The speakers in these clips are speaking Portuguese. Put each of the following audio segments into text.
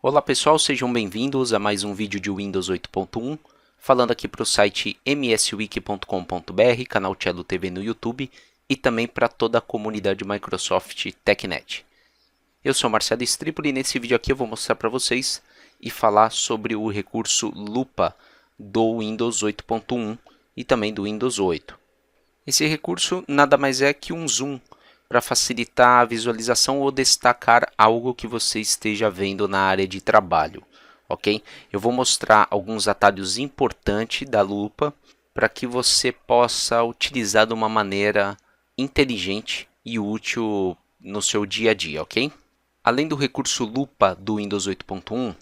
Olá pessoal, sejam bem-vindos a mais um vídeo de Windows 8.1, falando aqui para o site mswiki.com.br, canal Cello TV no YouTube e também para toda a comunidade Microsoft TechNet. Eu sou Marcelo Stripoli e nesse vídeo aqui eu vou mostrar para vocês e falar sobre o recurso Lupa do Windows 8.1 e também do Windows 8. Esse recurso nada mais é que um zoom para facilitar a visualização ou destacar algo que você esteja vendo na área de trabalho, ok? Eu vou mostrar alguns atalhos importantes da lupa para que você possa utilizar de uma maneira inteligente e útil no seu dia a dia, ok? Além do recurso lupa do Windows 8.1,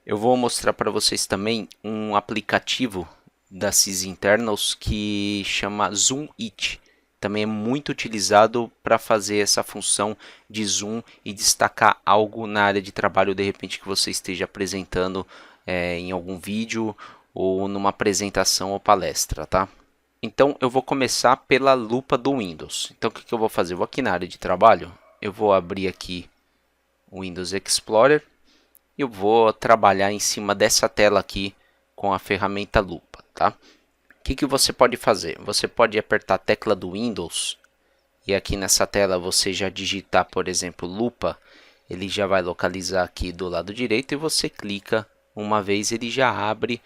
eu vou mostrar para vocês também um aplicativo da sysinternals que chama Zoom It. Também é muito utilizado para fazer essa função de zoom e destacar algo na área de trabalho, de repente que você esteja apresentando em algum vídeo ou numa apresentação ou palestra, tá? Então eu vou começar pela lupa do Windows. Então o que eu vou fazer? Eu vou aqui na área de trabalho, eu vou abrir aqui o Windows Explorer. Eu vou trabalhar em cima dessa tela aqui com a ferramenta lupa, tá? O que você pode fazer? Você pode apertar a tecla do Windows e aqui nessa tela você já digitar, por exemplo, lupa, ele já vai localizar aqui do lado direito e você clica uma vez, ele já abre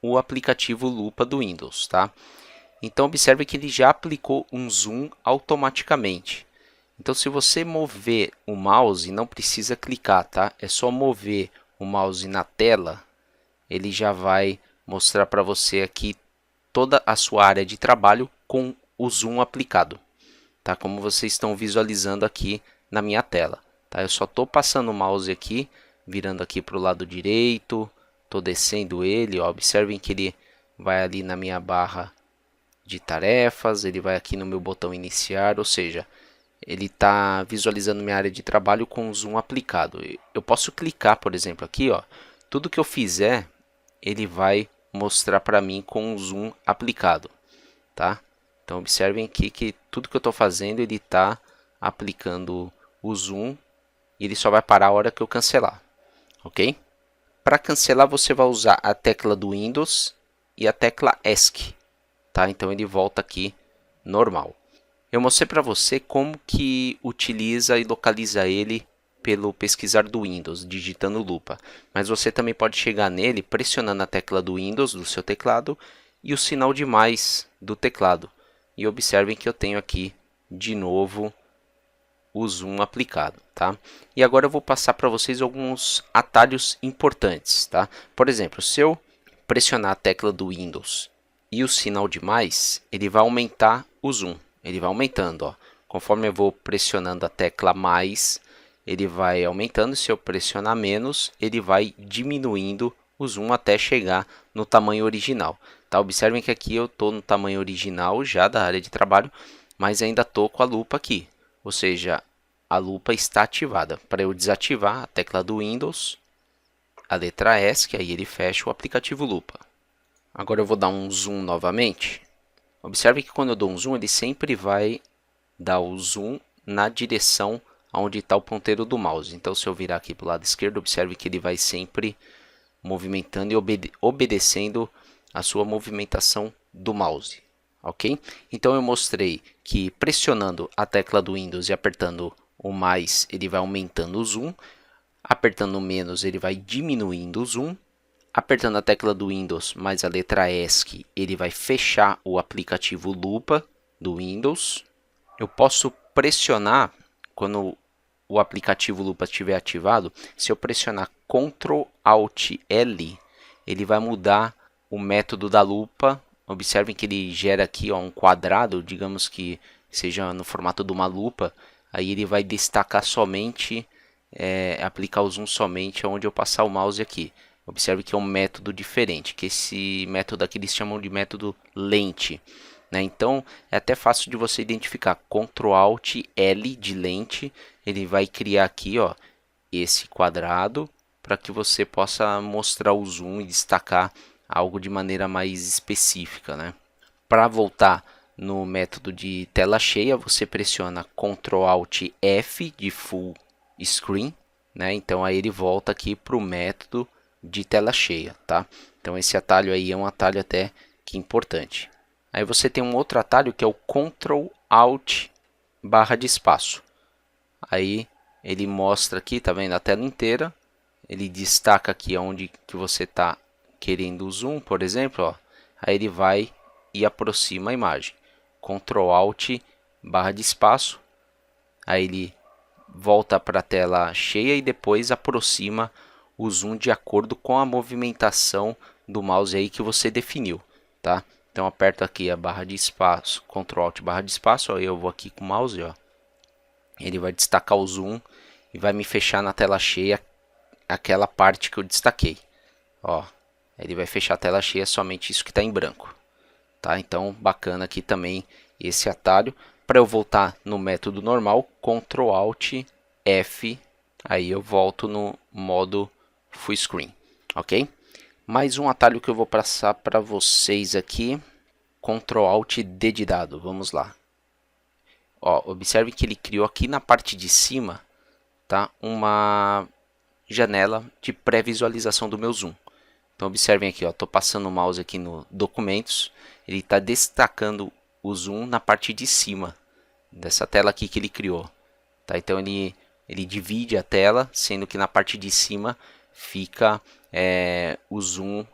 o aplicativo lupa do Windows, tá? Então observe que ele já aplicou um zoom automaticamente. Então se você mover o mouse, não precisa clicar, tá? É só mover o mouse na tela, ele já vai mostrar para você aqui toda a sua área de trabalho com o zoom aplicado, tá? Como vocês estão visualizando aqui na minha tela, tá? Eu só estou passando o mouse aqui, virando aqui para o lado direito, estou descendo ele, ó, observem que ele vai ali na minha barra de tarefas, ele vai aqui no meu botão iniciar, ou seja, ele está visualizando minha área de trabalho com o zoom aplicado. Eu posso clicar, por exemplo, aqui, ó, tudo que eu fizer, ele vai mostrar para mim com o zoom aplicado, tá? Então observem aqui que tudo que eu estou fazendo, ele está aplicando o zoom e ele só vai parar a hora que eu cancelar, ok? Para cancelar, você vai usar a tecla do Windows e a tecla ESC, tá? Então ele volta aqui normal. Eu mostrei para você como que utiliza e localiza ele pelo pesquisar do Windows, digitando lupa. Mas você também pode chegar nele pressionando a tecla do Windows do seu teclado e o sinal de mais do teclado. E observem que eu tenho aqui de novo o zoom aplicado, tá? E agora eu vou passar para vocês alguns atalhos importantes, tá? Por exemplo, se eu pressionar a tecla do Windows e o sinal de mais, ele vai aumentar o zoom. Ele vai aumentando, ó. Conforme eu vou pressionando a tecla mais, ele vai aumentando. Se eu pressionar menos, ele vai diminuindo o zoom até chegar no tamanho original, tá? Observem que aqui eu estou no tamanho original já da área de trabalho, mas ainda estou com a lupa aqui, ou seja, a lupa está ativada. Para eu desativar, a tecla do Windows, a letra S, que aí ele fecha o aplicativo lupa. Agora eu vou dar um zoom novamente. Observe que quando eu dou um zoom, ele sempre vai dar o zoom na direção onde está o ponteiro do mouse. Então, se eu virar aqui para o lado esquerdo, observe que ele vai sempre movimentando e obedecendo a sua movimentação do mouse, ok? Então, eu mostrei que pressionando a tecla do Windows e apertando o mais, ele vai aumentando o zoom. Apertando o menos, ele vai diminuindo o zoom. Apertando a tecla do Windows mais a letra ESC, ele vai fechar o aplicativo lupa do Windows. Eu posso pressionar, quando o aplicativo lupa estiver ativado, se eu pressionar Ctrl Alt L, ele vai mudar o método da lupa. Observem que ele gera aqui, ó, um quadrado, digamos que seja no formato de uma lupa. Aí ele vai destacar somente, aplicar o zoom somente onde eu passar o mouse aqui. Observe que é um método diferente, que esse método aqui eles chamam de método lente, né? Então é até fácil de você identificar. Ctrl Alt L de lente, ele vai criar aqui, ó, esse quadrado para que você possa mostrar o zoom e destacar algo de maneira mais específica, né? Para voltar no método de tela cheia, você pressiona Ctrl Alt F de Full Screen. né? Então aí ele volta aqui para o método de tela cheia, tá? Então esse atalho aí é um atalho até que importante. Aí você tem um outro atalho que é o Ctrl Alt barra de espaço. Aí ele mostra aqui, tá vendo, a tela inteira. Ele destaca aqui onde que você está querendo o zoom, por exemplo, ó. Aí ele vai e aproxima a imagem. Ctrl Alt barra de espaço. Aí ele volta para a tela cheia e depois aproxima o zoom de acordo com a movimentação do mouse aí que você definiu, tá? Então aperto aqui a barra de espaço, Ctrl Alt barra de espaço, ó, eu vou aqui com o mouse, ó. Ele vai destacar o zoom e vai me fechar na tela cheia aquela parte que eu destaquei, ó. Ele vai fechar a tela cheia somente isso que está em branco, tá? Então bacana aqui também esse atalho. Para eu voltar no método normal, Ctrl Alt F, aí eu volto no modo Full Screen, ok? Mais um atalho que eu vou passar para vocês aqui, Ctrl Alt D de dado, vamos lá. Ó, observe que ele criou aqui na parte de cima, tá, uma janela de pré-visualização do meu zoom. Então observem aqui, estou passando o mouse aqui no documentos, ele está destacando o zoom na parte de cima dessa tela aqui que ele criou, tá? Então ele divide a tela, sendo que na parte de cima fica o zoom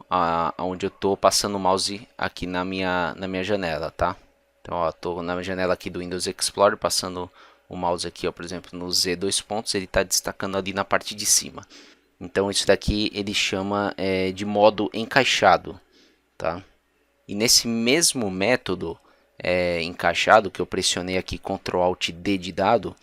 onde eu estou passando o mouse aqui na minha janela, tá? Então estou na janela aqui do Windows Explorer, passando o mouse aqui, ó, por exemplo, no Z dois pontos, ele está destacando ali na parte de cima. Então isso daqui ele chama de modo encaixado, tá? E nesse mesmo método encaixado que eu pressionei aqui Ctrl Alt D de dado,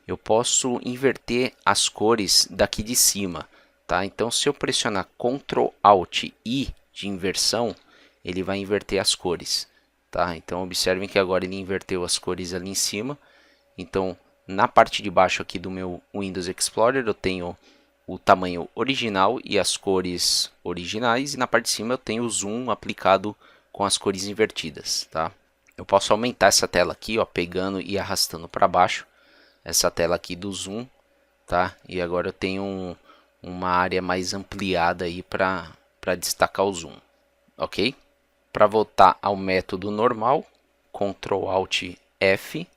eu posso inverter as cores daqui de cima, tá? Então se eu pressionar Ctrl Alt I de inversão, ele vai inverter as cores, tá? Então observem que agora ele inverteu as cores ali em cima. Então na parte de baixo aqui do meu Windows Explorer eu tenho o tamanho original e as cores originais, e na parte de cima eu tenho o zoom aplicado com as cores invertidas, tá? Eu posso aumentar essa tela aqui, ó, pegando e arrastando para baixo, essa tela aqui do zoom, tá? E agora eu tenho uma área mais ampliada aí para destacar o zoom, ok? Para voltar ao método normal, Ctrl Alt F,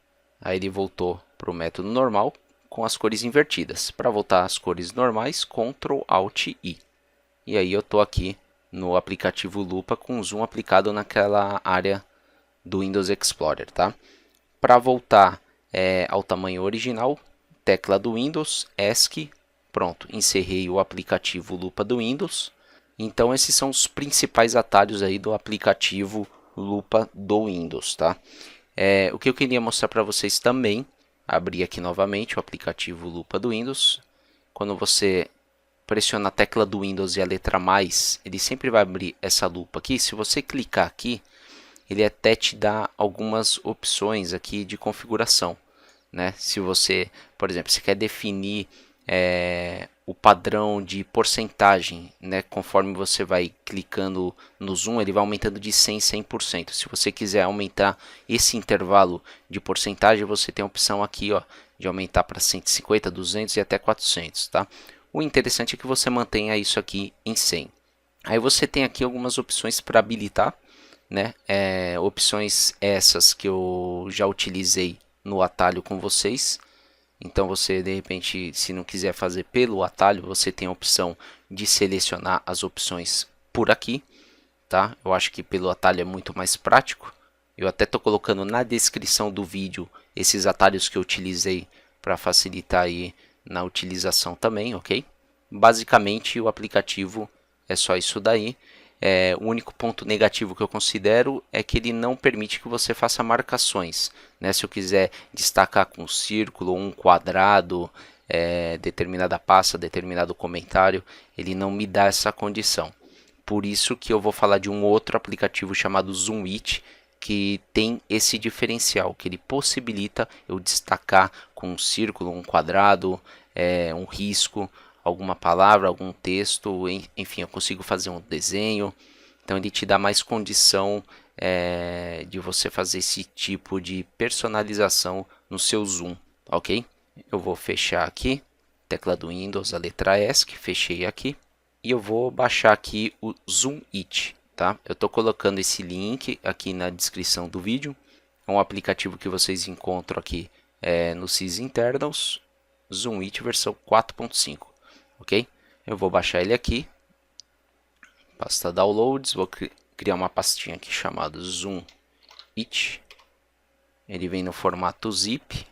aí ele voltou para o método normal com as cores invertidas. Para voltar às cores normais, Ctrl Alt I. E aí eu estou aqui no aplicativo Lupa com o zoom aplicado naquela área do Windows Explorer, tá? Para voltar ao tamanho original, tecla do Windows, ESC, pronto, encerrei o aplicativo Lupa do Windows. Então esses são os principais atalhos aí do aplicativo Lupa do Windows, tá? O que eu queria mostrar para vocês também, abrir aqui novamente o aplicativo Lupa do Windows. Quando você pressiona a tecla do Windows e a letra mais, ele sempre vai abrir essa lupa aqui. Se você clicar aqui, ele até te dá algumas opções aqui de configuração, né? Se você, por exemplo, se quer definir o padrão de porcentagem, né? Conforme você vai clicando no zoom, ele vai aumentando de 100 em 100%. Se você quiser aumentar esse intervalo de porcentagem, você tem a opção aqui, ó, de aumentar para 150, 200 e até 400, tá? O interessante é que você mantenha isso aqui em 100. Aí você tem aqui algumas opções para habilitar, né? Opções essas que eu já utilizei no atalho com vocês. Então você, de repente, se não quiser fazer pelo atalho, você tem a opção de selecionar as opções por aqui, tá? Eu acho que pelo atalho é muito mais prático. Eu até estou colocando na descrição do vídeo esses atalhos que eu utilizei para facilitar aí na utilização também, ok? Basicamente o aplicativo é só isso daí. O único ponto negativo que eu considero é que ele não permite que você faça marcações, né? Se eu quiser destacar com um círculo ou um quadrado, determinada pasta, determinado comentário, ele não me dá essa condição. Por isso que eu vou falar de um outro aplicativo chamado Zoomit, que tem esse diferencial, que ele possibilita eu destacar com um círculo, um quadrado, um risco, alguma palavra, algum texto, enfim, eu consigo fazer um desenho. Então ele te dá mais condição de você fazer esse tipo de personalização no seu Zoom, ok? Eu vou fechar aqui tecla do Windows, a letra ESC, fechei aqui. E eu vou baixar aqui o Zoom It, tá? Eu estou colocando esse link aqui na descrição do vídeo. É um aplicativo que vocês encontram aqui no SysInternals, Zoom It versão 4.5, ok? Eu vou baixar ele aqui, pasta Downloads, vou criar uma pastinha aqui chamada Zoom It. Ele vem no formato zip.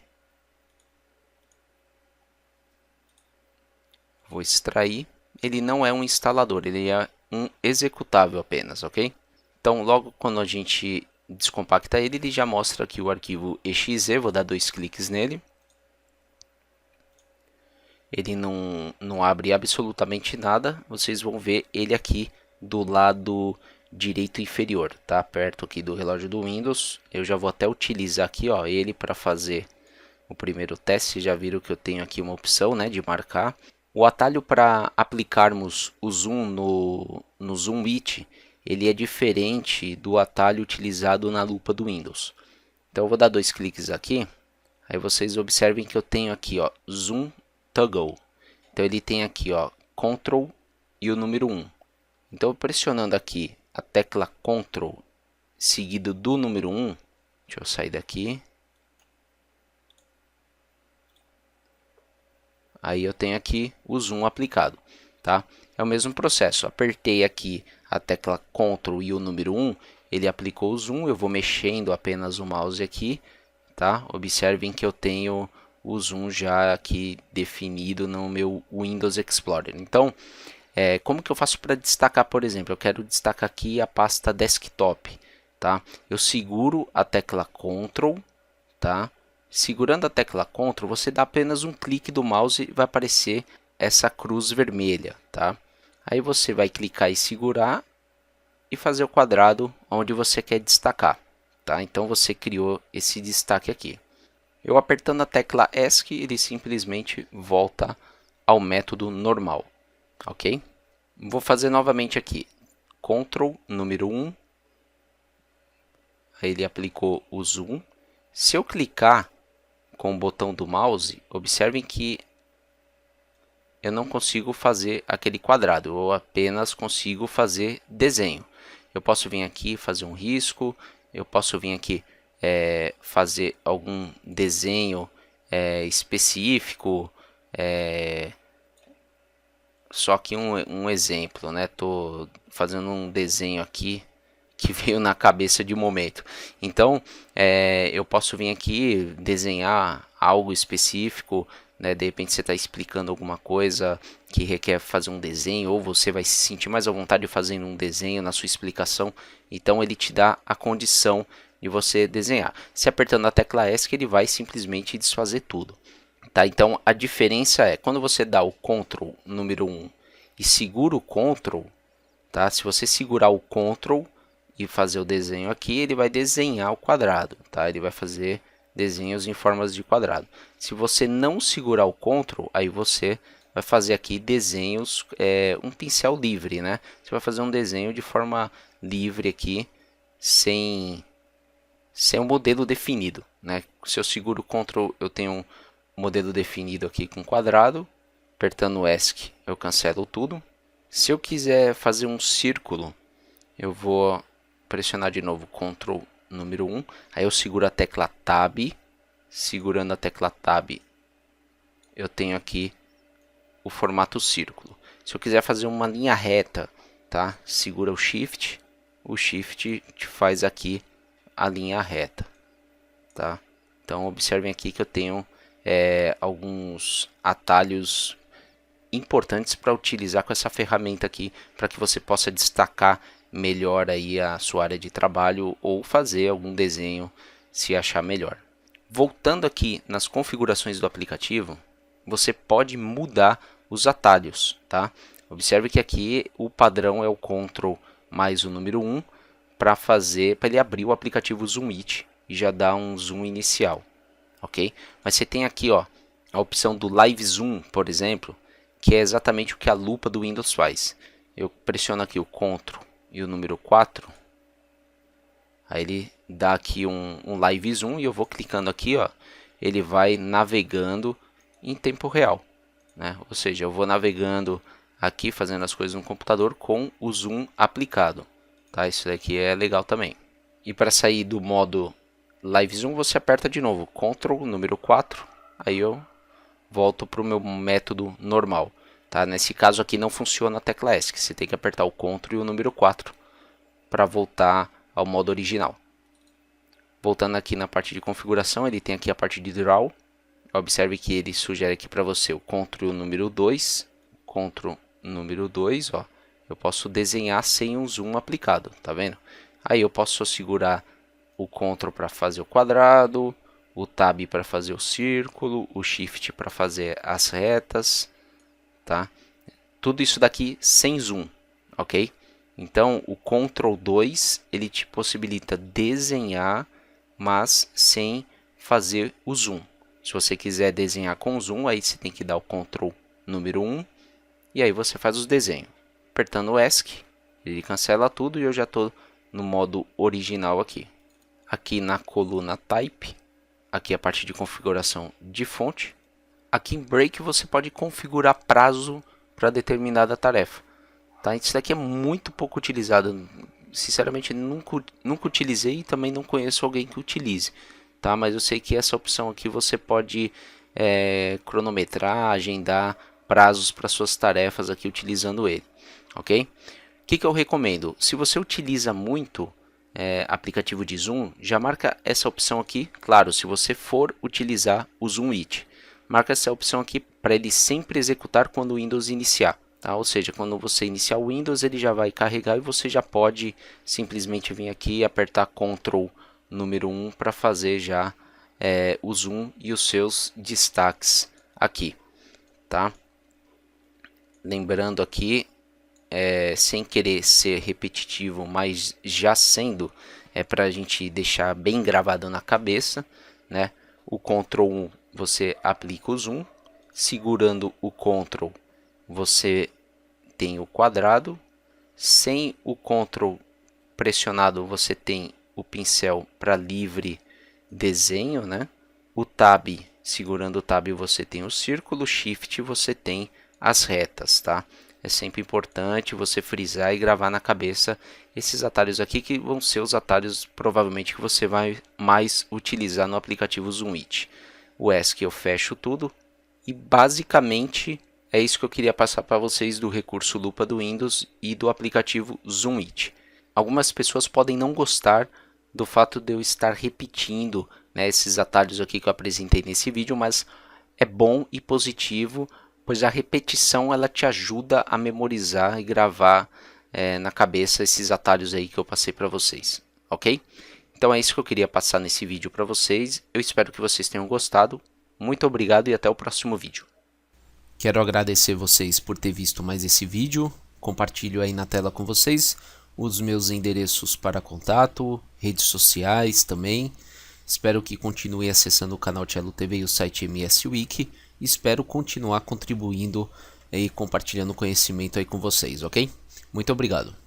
Vou extrair. Ele não é um instalador, ele é um executável apenas, ok? Então, logo quando a gente descompacta ele, ele já mostra aqui o arquivo exe. Vou dar 2 cliques nele. Ele não abre absolutamente nada. Vocês vão ver ele aqui do lado direito inferior, tá? Perto aqui do relógio do Windows. Eu já vou até utilizar aqui, ó, ele para fazer o primeiro teste. Já viram que eu tenho aqui uma opção, né, de marcar. O atalho para aplicarmos o zoom no Zoom It, ele é diferente do atalho utilizado na lupa do Windows. Então eu vou dar 2 cliques aqui, aí vocês observem que eu tenho aqui, ó, Zoom Toggle. Então ele tem aqui, ó, Ctrl e o número 1. Então pressionando aqui a tecla Ctrl seguido do número 1, deixa eu sair daqui. Aí eu tenho aqui o zoom aplicado, tá? É o mesmo processo. Apertei aqui a tecla Ctrl e o número 1, ele aplicou o zoom. Eu vou mexendo apenas o mouse aqui, tá? Observem que eu tenho o zoom já aqui definido no meu Windows Explorer. Então, como que eu faço para destacar, por exemplo? Eu quero destacar aqui a pasta desktop, tá? Eu seguro a tecla Ctrl, tá? Segurando a tecla Ctrl, você dá apenas um clique do mouse e vai aparecer essa cruz vermelha, tá? Aí você vai clicar e segurar e fazer o quadrado onde você quer destacar, tá? Então você criou esse destaque aqui. Eu apertando a tecla ESC, ele simplesmente volta ao método normal, ok? Vou fazer novamente aqui, Ctrl, número 1, aí ele aplicou o zoom. Se eu clicar com o botão do mouse, observem que eu não consigo fazer aquele quadrado, eu apenas consigo fazer desenho. Eu posso vir aqui fazer um risco, eu posso vir aqui fazer algum desenho específico, só que um exemplo, né? Tô fazendo um desenho aqui que veio na cabeça de momento. Então, eu posso vir aqui desenhar algo específico, né? De repente você está explicando alguma coisa que requer fazer um desenho, ou você vai se sentir mais à vontade fazendo um desenho na sua explicação. Então, ele te dá a condição de você desenhar. Se apertando a tecla ESC, ele vai simplesmente desfazer tudo. Tá? Então, a diferença é, quando você dá o Ctrl número 1 e segura o Ctrl, tá? Se você segurar o Ctrl e fazer o desenho aqui, ele vai desenhar o quadrado, tá? Ele vai fazer desenhos em formas de quadrado. Se você não segurar o Ctrl, aí você vai fazer aqui desenhos, um pincel livre, né? Você vai fazer um desenho de forma livre aqui, sem um modelo definido, né? Se eu seguro o Ctrl, eu tenho um modelo definido aqui com quadrado. Apertando o ESC, eu cancelo tudo. Se eu quiser fazer um círculo, eu vou pressionar de novo Ctrl número 1, aí eu seguro a tecla Tab. Segurando a tecla Tab, eu tenho aqui o formato círculo. Se eu quiser fazer uma linha reta, tá? Segura o Shift te faz aqui a linha reta, tá? Então observem aqui que eu tenho alguns atalhos importantes para utilizar com essa ferramenta aqui, para que você possa destacar melhor aí a sua área de trabalho ou fazer algum desenho se achar melhor. Voltando aqui nas configurações do aplicativo, você pode mudar os atalhos, tá? Observe que aqui o padrão é o Ctrl mais o número 1 para ele abrir o aplicativo Zoom It e já dar um zoom inicial, ok? Mas você tem aqui, ó, a opção do Live Zoom, por exemplo, que é exatamente o que a lupa do Windows faz. Eu pressiono aqui o Ctrl e o número 4, aí ele dá aqui um Live Zoom e eu vou clicando aqui, ó, ele vai navegando em tempo real, né? Ou seja, eu vou navegando aqui, fazendo as coisas no computador com o zoom aplicado, tá? Isso daqui é legal também. E para sair do modo Live Zoom, você aperta de novo Ctrl número 4, aí eu volto para o meu método normal, tá? Nesse caso aqui não funciona a tecla ESC, você tem que apertar o Ctrl e o número 4 para voltar ao modo original. Voltando aqui na parte de configuração, ele tem aqui a parte de Draw. Observe que ele sugere aqui para você o Ctrl número 2, Ctrl número 2, ó. Eu posso desenhar sem um zoom aplicado, tá vendo? Aí eu posso só segurar o Ctrl para fazer o quadrado, o Tab para fazer o círculo, o Shift para fazer as retas, tá? Tudo isso daqui sem zoom, ok? Então o Ctrl 2 ele te possibilita desenhar, mas sem fazer o zoom. Se você quiser desenhar com zoom, aí você tem que dar o Ctrl número 1 e aí você faz os desenhos. Apertando o ESC, ele cancela tudo e eu já estou no modo original aqui. Aqui na coluna Type, aqui a parte de configuração de fonte. Aqui em Break você pode configurar prazo para determinada tarefa. Tá? Isso daqui é muito pouco utilizado. Sinceramente, nunca utilizei e também não conheço alguém que utilize. Tá? Mas eu sei que essa opção aqui você pode cronometrar, agendar prazos para suas tarefas aqui utilizando ele. Ok? O que eu recomendo? Se você utiliza muito aplicativo de zoom, já marca essa opção aqui. Claro, se você for utilizar o Zoom It, marca essa opção aqui para ele sempre executar quando o Windows iniciar. Tá? Ou seja, quando você iniciar o Windows, ele já vai carregar e você já pode simplesmente vir aqui e apertar Ctrl número 1 para fazer já o zoom e os seus destaques aqui. Tá? Lembrando aqui, sem querer ser repetitivo, mas já sendo, para a gente deixar bem gravado na cabeça, né? O Ctrl 1 você aplica o zoom, segurando o Ctrl você tem o quadrado, sem o Ctrl pressionado você tem o pincel para livre desenho, né? O Tab, segurando o Tab você tem o círculo, Shift você tem as retas, tá? É sempre importante você frisar e gravar na cabeça esses atalhos aqui, que vão ser os atalhos provavelmente que você vai mais utilizar no aplicativo Zoom It. O ESC eu fecho tudo e basicamente é isso que eu queria passar para vocês do recurso lupa do Windows e do aplicativo Zoom It. Algumas pessoas podem não gostar do fato de eu estar repetindo, né, esses atalhos aqui que eu apresentei nesse vídeo, mas é bom e positivo, pois a repetição ela te ajuda a memorizar e gravar na cabeça esses atalhos aí que eu passei para vocês, ok? Então é isso que eu queria passar nesse vídeo para vocês. Eu espero que vocês tenham gostado. Muito obrigado e até o próximo vídeo. Quero agradecer vocês por ter visto mais esse vídeo. Compartilho aí na tela com vocês os meus endereços para contato, redes sociais também. Espero que continue acessando o canal Cello TV e o site MS Wiki. Espero continuar contribuindo e compartilhando conhecimento aí com vocês, ok? Muito obrigado.